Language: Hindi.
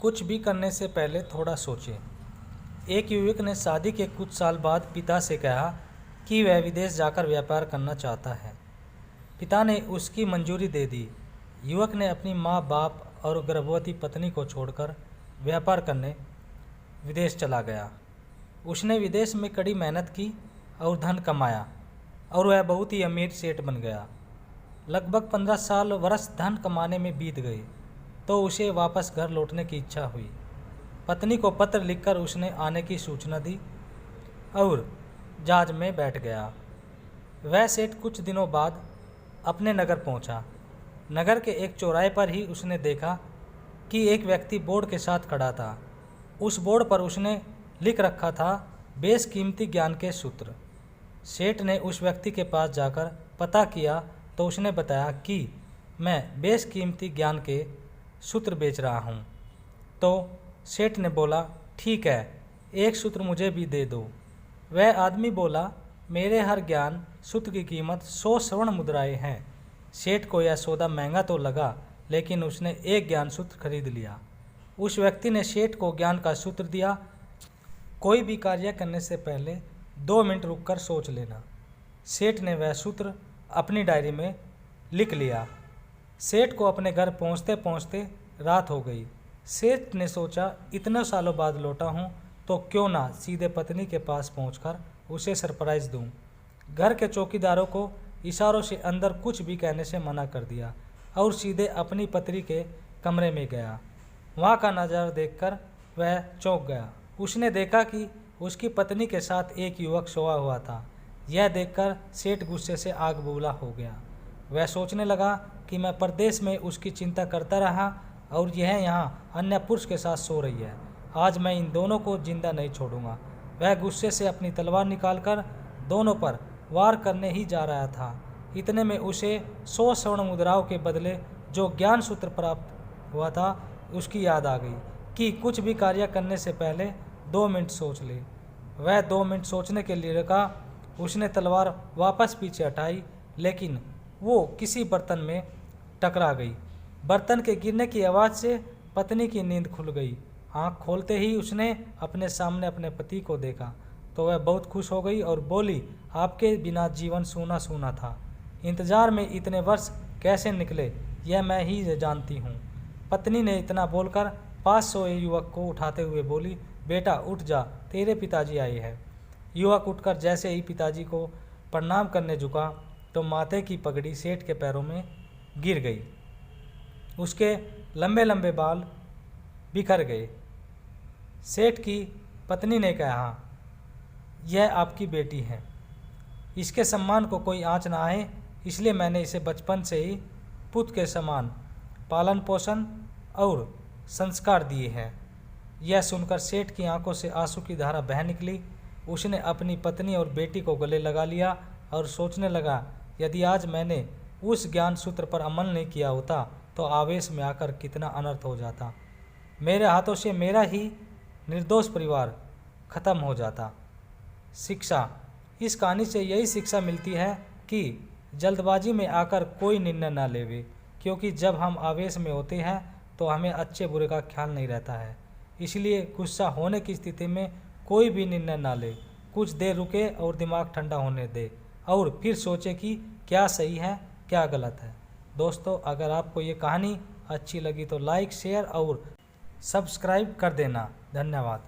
कुछ भी करने से पहले थोड़ा सोचें। एक युवक ने शादी के कुछ साल बाद पिता से कहा कि वह विदेश जाकर व्यापार करना चाहता है। पिता ने उसकी मंजूरी दे दी। युवक ने अपनी माँ बाप और गर्भवती पत्नी को छोड़कर व्यापार करने विदेश चला गया। उसने विदेश में कड़ी मेहनत की और धन कमाया और वह बहुत ही अमीर सेठ बन गया। लगभग 15 साल वर्ष धन कमाने में बीत गए तो उसे वापस घर लौटने की इच्छा हुई। पत्नी को पत्र लिखकर उसने आने की सूचना दी और जहाज में बैठ गया। वह सेठ कुछ दिनों बाद अपने नगर पहुंचा। नगर के एक चौराहे पर ही उसने देखा कि एक व्यक्ति बोर्ड के साथ खड़ा था। उस बोर्ड पर उसने लिख रखा था, बेशकीमती ज्ञान के सूत्र। सेठ ने उस व्यक्ति के पास जाकर पता किया तो उसने बताया कि मैं बेशकीमती ज्ञान के सूत्र बेच रहा हूँ। तो सेठ ने बोला, ठीक है, एक सूत्र मुझे भी दे दो। वह आदमी बोला, मेरे हर ज्ञान सूत्र की कीमत 100 स्वर्ण मुद्राएं हैं। सेठ को यह सौदा महंगा तो लगा, लेकिन उसने एक ज्ञान सूत्र खरीद लिया। उस व्यक्ति ने सेठ को ज्ञान का सूत्र दिया, कोई भी कार्य करने से पहले 2 मिनट रुककर सोच लेना। सेठ ने वह सूत्र अपनी डायरी में लिख लिया। सेठ को अपने घर पहुंचते पहुंचते रात हो गई। सेठ ने सोचा, इतने सालों बाद लौटा हूं तो क्यों ना सीधे पत्नी के पास पहुंचकर उसे सरप्राइज़ दूं। घर के चौकीदारों को इशारों से अंदर कुछ भी कहने से मना कर दिया और सीधे अपनी पत्नी के कमरे में गया। वहां का नज़ारा देखकर वह चौंक गया। उसने देखा कि उसकी पत्नी के साथ एक युवक सोया हुआ था। यह देखकर सेठ गुस्से से आग बबूला हो गया। वह सोचने लगा कि मैं परदेश में उसकी चिंता करता रहा और यह यहाँ अन्य पुरुष के साथ सो रही है। आज मैं इन दोनों को जिंदा नहीं छोड़ूंगा। वह गुस्से से अपनी तलवार निकालकर दोनों पर वार करने ही जा रहा था। इतने में उसे 100 स्वर्ण मुद्राओं के बदले जो ज्ञान सूत्र प्राप्त हुआ था उसकी याद आ गई कि कुछ भी कार्य करने से पहले 2 मिनट सोच ले। वह 2 मिनट सोचने के लिए रुका। उसने तलवार वापस पीछे हटाई, लेकिन वो किसी बर्तन में टकरा गई। बर्तन के गिरने की आवाज़ से पत्नी की नींद खुल गई। आँख खोलते ही उसने अपने सामने अपने पति को देखा तो वह बहुत खुश हो गई और बोली, आपके बिना जीवन सूना सूना था। इंतज़ार में इतने वर्ष कैसे निकले यह मैं ही जानती हूँ। पत्नी ने इतना बोलकर पास सोए युवक को उठाते हुए बोली, बेटा उठ जा, तेरे पिताजी आए हैं। युवक उठकर जैसे ही पिताजी को प्रणाम करने झुका तो माथे की पगड़ी सेठ के पैरों में गिर गई। उसके लंबे लंबे बाल बिखर गए। सेठ की पत्नी ने कहा, यह आपकी बेटी है, इसके सम्मान को कोई आँच ना आए, इसलिए मैंने इसे बचपन से ही पुत्र के समान पालन पोषण और संस्कार दिए हैं। यह सुनकर सेठ की आंखों से आंसू की धारा बह निकली। उसने अपनी पत्नी और बेटी को गले लगा लिया और सोचने लगा, यदि आज मैंने उस ज्ञान सूत्र पर अमल नहीं किया होता तो आवेश में आकर कितना अनर्थ हो जाता। मेरे हाथों से मेरा ही निर्दोष परिवार खत्म हो जाता। शिक्षा, इस कहानी से यही शिक्षा मिलती है कि जल्दबाजी में आकर कोई निर्णय ना लेवे, क्योंकि जब हम आवेश में होते हैं तो हमें अच्छे बुरे का ख्याल नहीं रहता है। इसलिए गुस्सा होने की स्थिति में कोई भी निर्णय ना ले, कुछ देर रुके और दिमाग ठंडा होने दे और फिर सोचे कि क्या सही है क्या गलत है। दोस्तों, अगर आपको ये कहानी अच्छी लगी तो लाइक, शेयर और सब्सक्राइब कर देना। धन्यवाद।